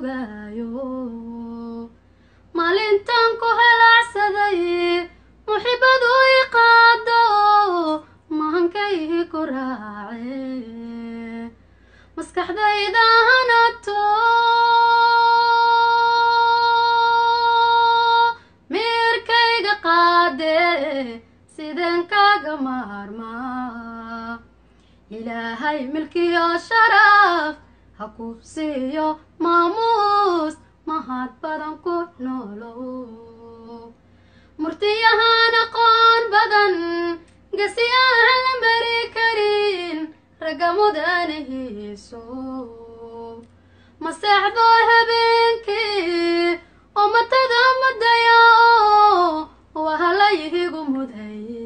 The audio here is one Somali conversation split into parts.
sugayo maalintan ku helacsaday muxibadu iqaado mahankay ku raace maskaxdayda hanato mirkayga qaade sideen kaaga maarma ilaahay milkiyo sharaf hakuubsiiyo maamuus mahad badan ku noolow murtiyahaan aqoon badan gasiyahan la mari karin ragga mudanahiiso maseexdo habeenkii oo matada madaya wahalayhigu mudaye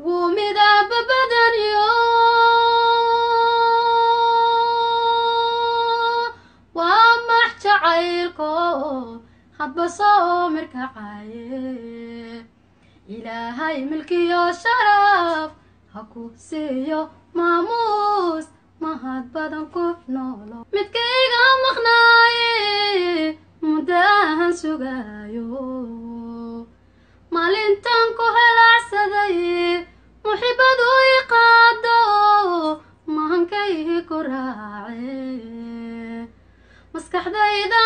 wuu midaba badanyo waa max jacaylko hadba soo mirkacaye ilaahay milkiyo sharaf hakuubsiiyo maamuus mahad badan ku noolo midkayga maqnaaye muddahan sugayo maalintan ku helacsaday muxibadu iqaado mahankay ku raace maskaxdayda